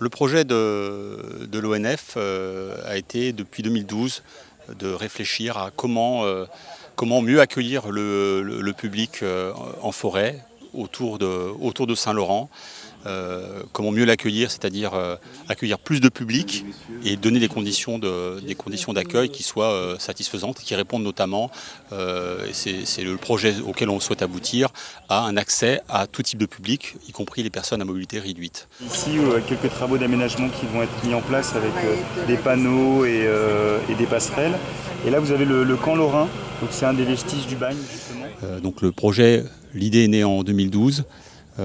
Le projet de l'ONF a été depuis 2012 de réfléchir à comment mieux accueillir le public en forêt autour de Saint-Laurent. Comment mieux l'accueillir, c'est-à-dire accueillir plus de public et donner des conditions d'accueil qui soient satisfaisantes, qui répondent notamment, c'est le projet auquel on souhaite aboutir, à un accès à tout type de public, y compris les personnes à mobilité réduite. Ici, quelques travaux d'aménagement qui vont être mis en place avec des panneaux et des passerelles. Et là, vous avez le camp lorrain, donc c'est un des vestiges du bagne, justement. Donc le projet, l'idée est née en 2012. Il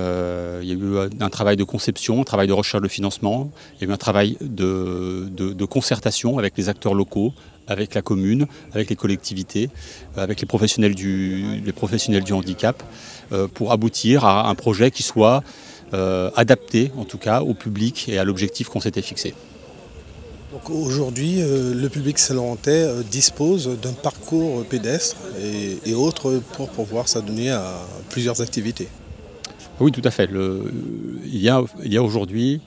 y a eu un travail de conception, un travail de recherche de financement, il y a eu un travail de concertation avec les acteurs locaux, avec la commune, avec les collectivités, avec les professionnels du handicap, pour aboutir à un projet qui soit adapté, en tout cas, au public et à l'objectif qu'on s'était fixé. Donc aujourd'hui, le public saint-laurentais dispose d'un parcours pédestre et autres pour pouvoir s'adonner à plusieurs activités. Oui, tout à fait. Il y a aujourd'hui,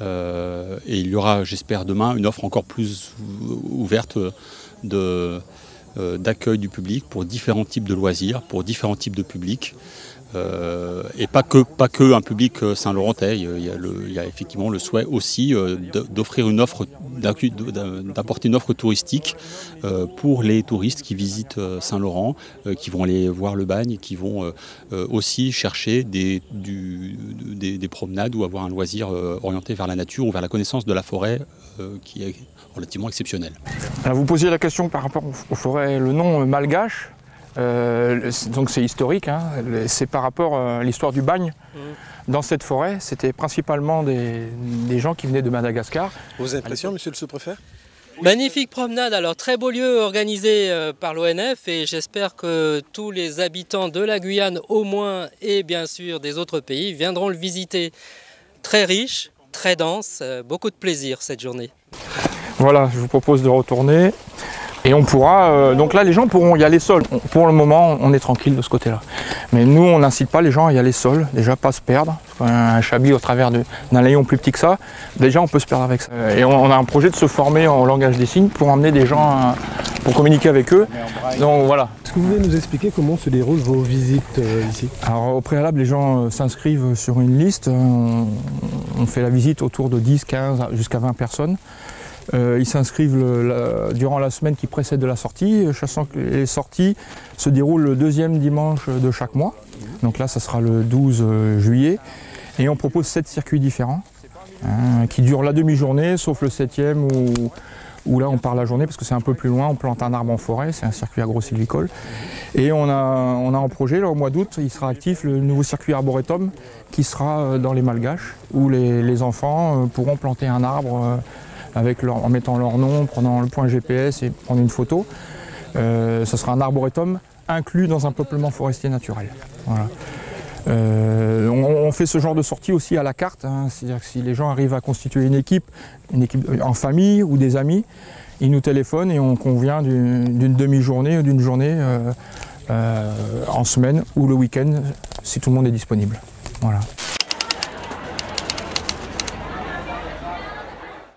et il y aura, j'espère, demain, une offre encore plus ouverte d'accueil du public pour différents types de loisirs, pour différents types de publics. Et pas que un public saint-laurentais. Il y a effectivement le souhait aussi d'offrir une offre, d'apporter une offre touristique pour les touristes qui visitent Saint-Laurent, qui vont aller voir le bagne et qui vont aussi chercher des promenades ou avoir un loisir orienté vers la nature ou vers la connaissance de la forêt qui est relativement exceptionnelle. Alors vous posiez la question par rapport aux forêts, le nom malgache. Donc c'est historique, hein. C'est par rapport à l'histoire du bagne. Dans cette forêt, c'était principalement des gens qui venaient de Madagascar. Vos impressions, monsieur le sous-préfet? Magnifique promenade, alors très beau lieu organisé par l'ONF et j'espère que tous les habitants de la Guyane au moins et bien sûr des autres pays viendront le visiter. Très riche, très dense, beaucoup de plaisir cette journée. Voilà, je vous propose de retourner. Et on pourra, donc là les gens pourront y aller seuls. Pour le moment on est tranquille de ce côté-là. Mais nous on n'incite pas les gens à y aller seuls, déjà pas se perdre. Un chablis au travers d'un layon plus petit que ça, déjà on peut se perdre avec ça. Et on a un projet de se former en langage des signes pour emmener des gens, pour communiquer avec eux. Donc voilà. Est-ce que vous pouvez nous expliquer comment se déroulent vos visites ici? Alors au préalable les gens s'inscrivent sur une liste, on fait la visite autour de 10, 15 jusqu'à 20 personnes. Ils s'inscrivent durant la semaine qui précède de la sortie, sachant que les sorties se déroulent le deuxième dimanche de chaque mois. Donc là, ça sera le 12 juillet. Et on propose 7 circuits différents qui durent la demi-journée, sauf le 7e où là on part la journée parce que c'est un peu plus loin, on plante un arbre en forêt, c'est un circuit agro-sylvicole. Et on a en projet, là, au mois d'août, il sera actif le nouveau circuit arboretum qui sera dans les Malgaches, où les enfants pourront planter un arbre en mettant leur nom, prenant le point GPS et prendre une photo. Ce sera un arboretum inclus dans un peuplement forestier naturel. Voilà. On fait ce genre de sortie aussi à la carte, hein, c'est-à-dire que si les gens arrivent à constituer une équipe en famille ou des amis, ils nous téléphonent et on convient d'une demi-journée ou d'une journée en semaine ou le week-end si tout le monde est disponible. Voilà.